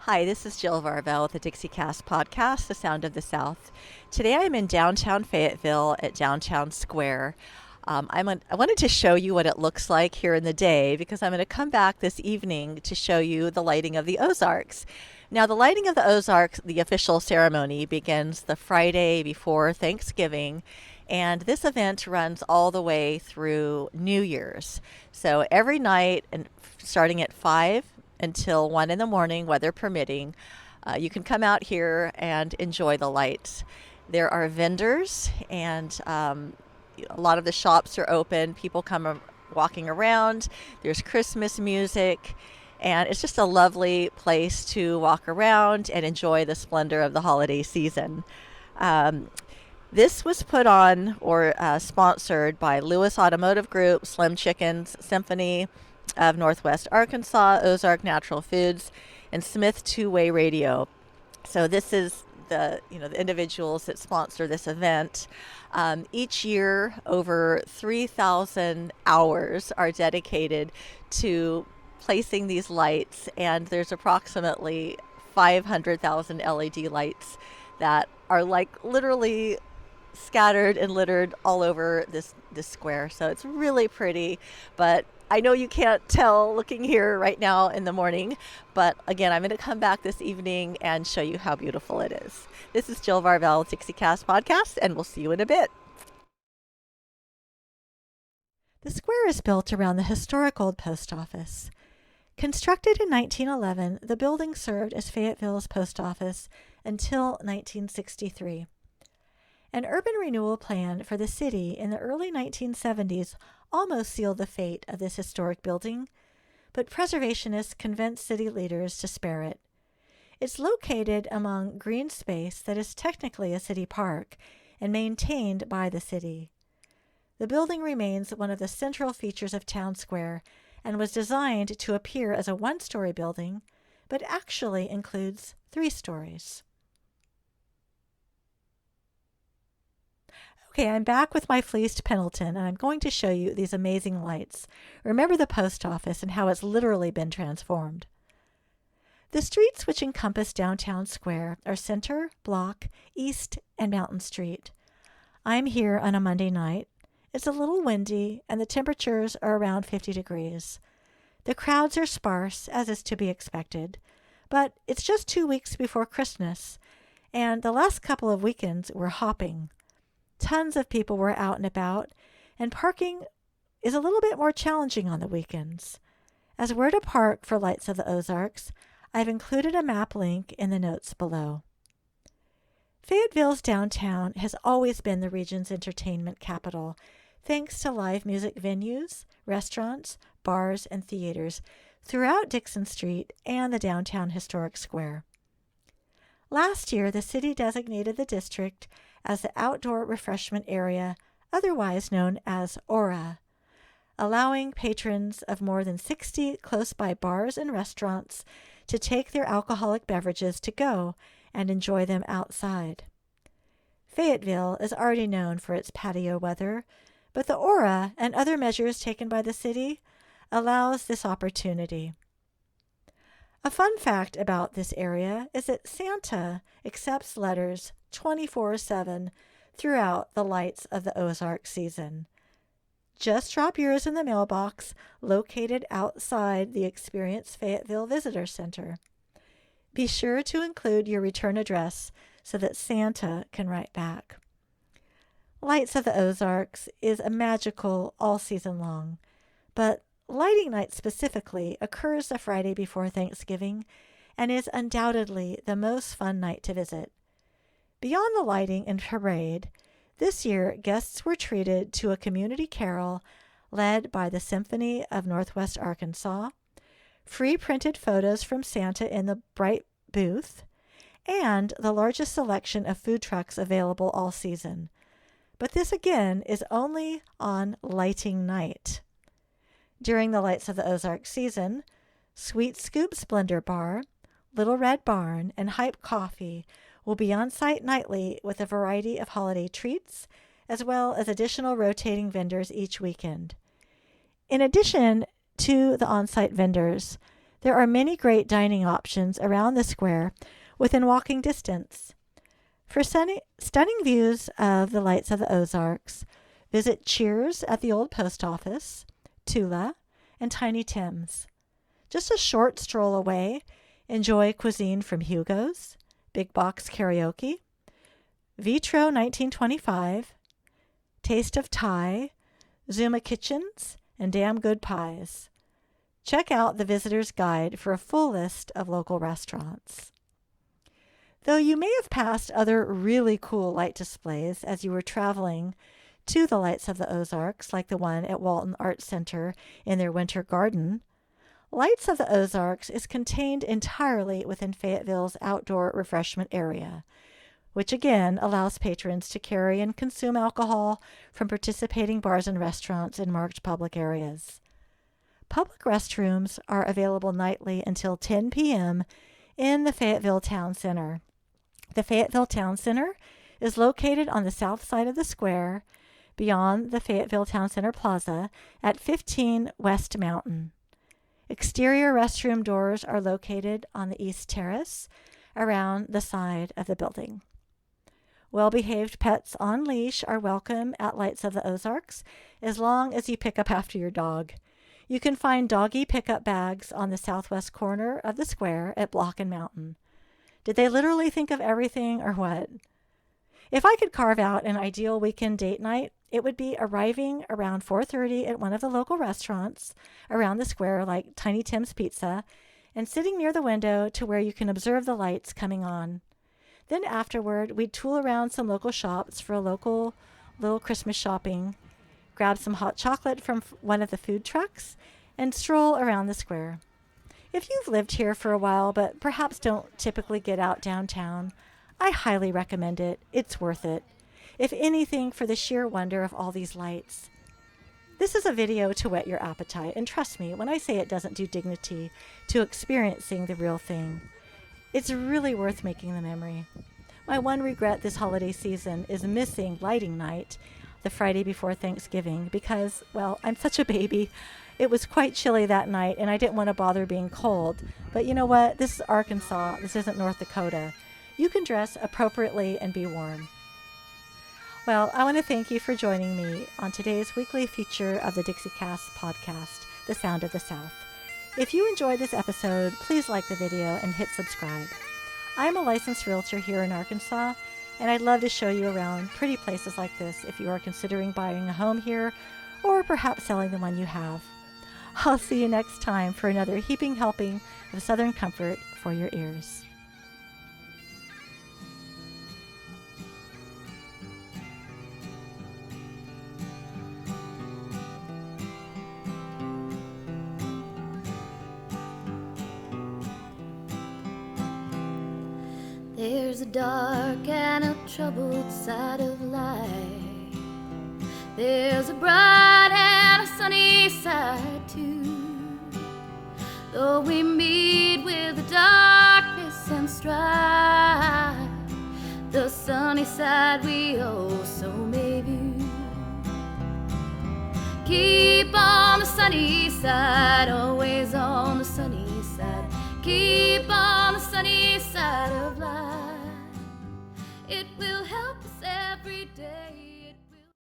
Hi, this is Jill Varvel with the Dixiecast podcast, The Sound of the South. Today I'm in downtown Fayetteville at Downtown Square. I wanted to show you what it looks like here in the day because I'm going to come back this evening to show you the lighting of the Ozarks. Now, the lighting of the Ozarks, the official ceremony, begins the Friday before Thanksgiving, and this event runs all the way through New Year's. So every night, and starting at 5 until 1 in the morning, weather permitting, you can come out here and enjoy the lights. There are vendors, and a lot of the shops are open. People come walking around. There's Christmas music, and it's just a lovely place to walk around and enjoy the splendor of the holiday season. This was put on or sponsored by Lewis Automotive Group, Slim Chickens, Symphony of Northwest Arkansas, Ozark Natural Foods, and Smith Two-Way Radio. So this is the individuals that sponsor this event. Each year, over 3,000 hours are dedicated to placing these lights, and there's approximately 500,000 LED lights that are like literally scattered and littered all over this square. So it's really pretty, but I know you can't tell looking here right now in the morning, but again, I'm going to come back this evening and show you how beautiful it is. This is Jill Varvel, Dixiecast podcast, and we'll see you in a bit. The square is built around the historic old post office. Constructed in 1911, the building served as Fayetteville's post office until 1963. An urban renewal plan for the city in the early 1970s almost sealed the fate of this historic building, but preservationists convinced city leaders to spare it. It's located among green space that is technically a city park and maintained by the city. The building remains one of the central features of Town Square and was designed to appear as a one-story building, but actually includes 3 stories. Okay, I'm back with my fleeced Pendleton, and I'm going to show you these amazing lights. Remember the post office and how it's literally been transformed. The streets which encompass Downtown Square are Center, Block, East, and Mountain Street. I'm here on a Monday night. It's a little windy, and the temperatures are around 50 degrees. The crowds are sparse, as is to be expected, but it's just 2 weeks before Christmas, and the last couple of weekends were hopping. Tons of people were out and about, and parking is a little bit more challenging on the weekends. As where to park for Lights of the Ozarks, I've included a map link in the notes below. Fayetteville's downtown has always been the region's entertainment capital, thanks to live music venues, restaurants, bars, and theaters throughout Dixon Street and the downtown historic square. Last year, the city designated the district as the outdoor refreshment area, otherwise known as Aura, allowing patrons of more than 60 close-by bars and restaurants to take their alcoholic beverages to go and enjoy them outside. Fayetteville is already known for its patio weather, but the Aura and other measures taken by the city allows this opportunity. A fun fact about this area is that Santa accepts letters 24/7 throughout the Lights of the Ozarks season. Just drop yours in the mailbox located outside the Experience Fayetteville Visitor Center. Be sure to include your return address so that Santa can write back. Lights of the Ozarks is a magical all season long, but lighting night specifically occurs the Friday before Thanksgiving and is undoubtedly the most fun night to visit. Beyond the lighting and parade, this year guests were treated to a community carol led by the Symphony of Northwest Arkansas, free printed photos from Santa in the Bright booth, and the largest selection of food trucks available all season. But this again is only on lighting night. During the Lights of the Ozarks season, Sweet Scoop Splendor Bar, Little Red Barn, and Hype Coffee will be on site nightly with a variety of holiday treats, as well as additional rotating vendors each weekend. In addition to the on-site vendors, There are many great dining options around the square within walking distance. For stunning views of the lights of the Ozarks, visit Cheers at the old post office, Tula, and Tiny Tim's. Just a short stroll away, enjoy cuisine from Hugo's, Big Box Karaoke, Vitro 1925, Taste of Thai, Zuma Kitchens, and Damn Good Pies. Check out the Visitor's Guide for a full list of local restaurants. Though you may have passed other really cool light displays as you were traveling to the Lights of the Ozarks, like the one at Walton Arts Center in their winter garden, Lights of the Ozarks is contained entirely within Fayetteville's outdoor refreshment area, which again allows patrons to carry and consume alcohol from participating bars and restaurants in marked public areas. Public restrooms are available nightly until 10 p.m. in the Fayetteville Town Center. The Fayetteville Town Center is located on the south side of the square, beyond the Fayetteville Town Center Plaza at 15 West Mountain. Exterior restroom doors are located on the east terrace around the side of the building. Well-behaved pets on leash are welcome at Lights of the Ozarks as long as you pick up after your dog. You can find doggy pickup bags on the southwest corner of the square at Block and Mountain. Did they literally think of everything or what? If I could carve out an ideal weekend date night, it would be arriving around 4:30 at one of the local restaurants around the square like Tiny Tim's Pizza and sitting near the window to where you can observe the lights coming on. Then afterward, we'd tool around some local shops for a local little Christmas shopping, grab some hot chocolate from one of the food trucks, and stroll around the square. If you've lived here for a while but perhaps don't typically get out downtown, I highly recommend it. It's worth it. If anything, for the sheer wonder of all these lights. This is a video to whet your appetite, and trust me when I say it doesn't do dignity to experiencing the real thing. It's really worth making the memory. My one regret this holiday season is missing lighting night, the Friday before Thanksgiving, because, well, I'm such a baby. It was quite chilly that night, and I didn't want to bother being cold. But you know what? This is Arkansas. This isn't North Dakota. You can dress appropriately and be warm. Well, I want to thank you for joining me on today's weekly feature of the Dixiecast podcast, The Sound of the South. If you enjoyed this episode, please like the video and hit subscribe. I'm a licensed realtor here in Arkansas, and I'd love to show you around pretty places like this if you are considering buying a home here or perhaps selling the one you have. I'll see you next time for another heaping helping of Southern comfort for your ears. There's a dark and a troubled side of life. There's a bright and a sunny side too. Though we meet with the darkness and strife, the sunny side we also may view. Keep on the sunny side, always on the sunny side. Keep on the sunny side of life.